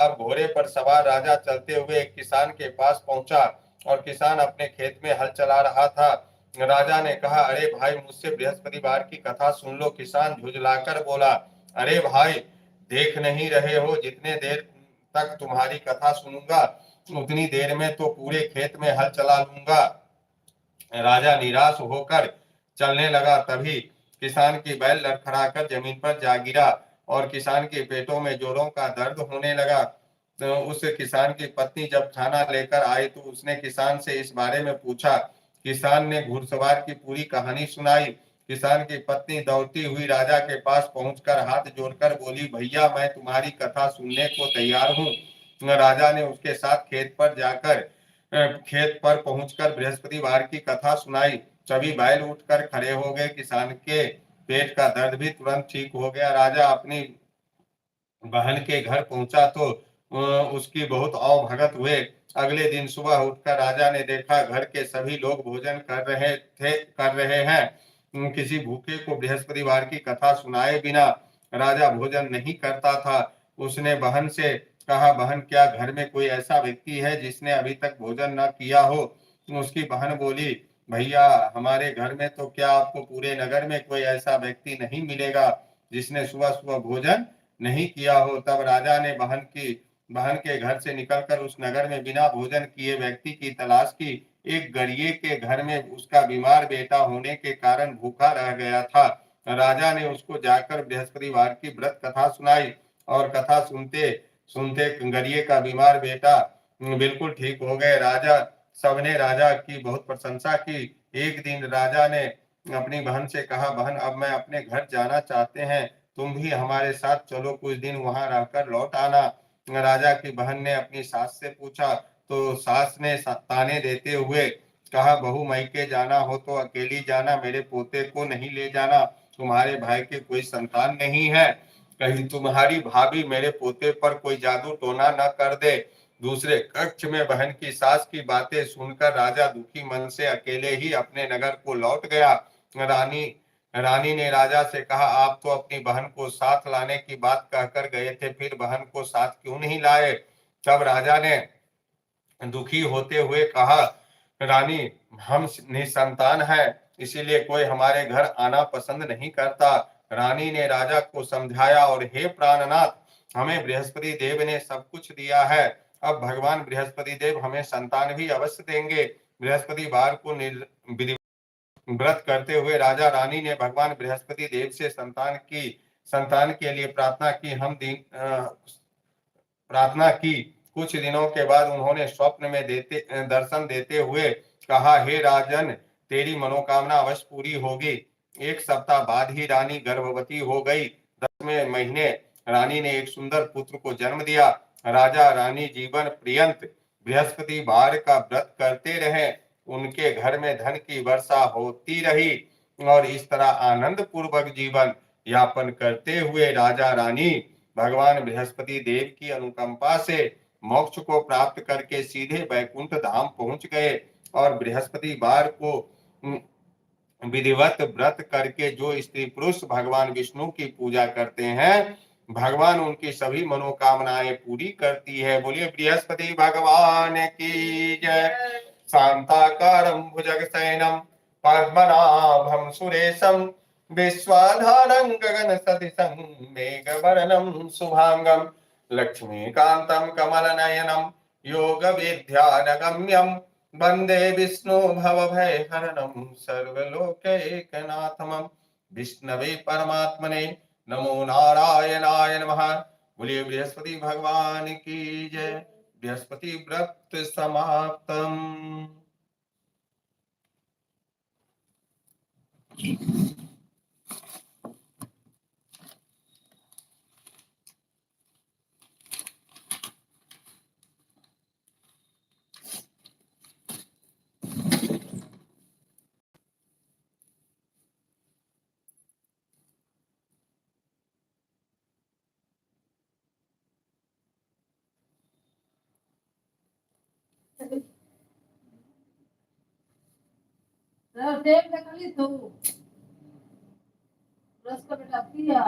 अब घोड़े पर सवार राजा चलते हुए एक किसान के पास पहुंचा और किसान अपने खेत में हल चला रहा था। राजा ने कहा, अरे भाई, मुझसे बृहस्पतिवार की कथा सुन लो। किसान झुंझलाकर बोला, अरे भाई, देख नहीं रहे हो, जितने देर तक तुम्हारी कथा सुनूंगा उतनी देर में तो पूरे खेत में हल चला लूंगा। राजा निराश होकर चलने लगा। तभी किसान की बैल लड़खड़ाकर जमीन पर जा गिरा और किसान के पेटों में जोरों का दर्द होने लगा। तो उस किसान की पत्नी जब खाना लेकर आई तो उसने किसान से इस बारे में पूछा। किसान ने घुड़सवार की पूरी कहानी सुनाई। किसान की पत्नी दौड़ती हुई राजा के पास पहुंचकर हाथ जोड़कर बोली, भैया, मैं तुम्हारी कथा सुनने को तैयार हूँ। राजा ने उसके साथ खेत पर पहुंचकर बृहस्पतिवार की कथा सुनाई। सभी बैल उठकर खड़े हो गए। किसान के पेट का दर्द भी तुरंत ठीक हो गया। राजा अपनी बहन के घर पहुंचा तो उसकी बहुत भगत हुए। अगले दिन सुबह उठकर राजा ने देखा घर के सभी लोग भोजन कर रहे हैं। किसी भूखे को बृहस्पतिवार की कथा सुनाए बिना राजा भोजन नहीं करता था। उसने बहन से कहा, बहन, क्या घर में कोई ऐसा व्यक्ति है जिसने अभी तक भोजन न किया हो? उसकी बहन बोली, भैया, हमारे घर में तो क्या, आपको पूरे नगर में कोई ऐसा व्यक्ति नहीं मिलेगा जिसने सुबह सुबह भोजन नहीं किया हो। तब राजा ने बहन के घर से निकलकर उस नगर में बिना भोजन किए व्यक्ति की तलाश की। एक गरीब के घर में उसका बीमार बेटा होने के कारण भूखा रह गया था। राजा ने उसको जाकर बृहस्पतिवार की व्रत कथा सुनाई और कथा सुनते सुनते गरीब का बीमार बेटा बिल्कुल ठीक हो गए। सबने राजा की बहुत प्रशंसा की। एक दिन राजा ने अपनी बहन से कहा, बहन, अब मैं अपने घर जाना चाहते हैं, तुम भी हमारे साथ चलो, कुछ दिन वहां रहकर लौट आना। राजा की बहन ने अपनी सास से पूछा तो सास ने ताने देते हुए कहा, बहू, मायके जाना हो तो अकेली जाना, मेरे पोते को नहीं ले जाना। तुम्हारे भाई के कोई संतान नहीं है, कहीं तुम्हारी भाभी मेरे पोते पर कोई जादू टोना न कर दे। दूसरे कक्ष में बहन की सास की बातें सुनकर राजा दुखी मन से अकेले ही अपने नगर को लौट गया। रानी रानी ने राजा से कहा, आप तो अपनी बहन को साथ लाने की बात कहकर गए थे, फिर बहन को साथ क्यों नहीं लाए? तब राजा ने दुखी होते हुए कहा, रानी, हम निसंतान हैं, इसीलिए कोई हमारे घर आना पसंद नहीं करता। रानी ने राजा को समझाया और, हे प्राणनाथ, हमें बृहस्पति देव ने सब कुछ दिया है, अब भगवान बृहस्पति देव हमें संतान भी अवश्य देंगे। बृहस्पतिवार को व्रत करते हुए राजा रानी ने भगवान बृहस्पति देव से संतान के लिए प्रार्थना की। कुछ दिनों के बाद उन्होंने स्वप्न में दर्शन देते हुए कहा, हे राजन, तेरी मनोकामना अवश्य पूरी होगी। एक सप्ताह बाद ही रानी गर्भवती हो गई। 10वें महीने रानी ने एक सुंदर पुत्र को जन्म दिया। राजा रानी जीवन पर्यंत बृहस्पतिवार का व्रत करते रहे। उनके घर में धन की वर्षा होती रही और इस तरह आनंद पूर्वक जीवन यापन करते हुए राजा रानी भगवान बृहस्पति देव की अनुकंपा से मोक्ष को प्राप्त करके सीधे वैकुंठ धाम पहुंच गए। और बृहस्पतिवार को विधिवत व्रत करके जो स्त्री पुरुष भगवान विष्णु की पूजा करते हैं, भगवान उनकी सभी मनोकामनाएं पूरी करती है। बोलिए बृहस्पति भगवान की जय। शांताकारं भुजगशयनं पद्मनाभं सुरेशं विश्वाधारं गगनसदृशं मेघवर्णं शुभांगं लक्ष्मीकान्तं कमलनयनं योगविद्यानगम्यं वंदे विष्णु भवभयहरणं सर्वलोकैकनाथं विष्णवे परमात्मने नमो नारायणाय नमः। बोलिए बृहस्पति भगवान की जय। बृहस्पति व्रत समाप्तम। टेप निकाली तू रस का बेटा पिया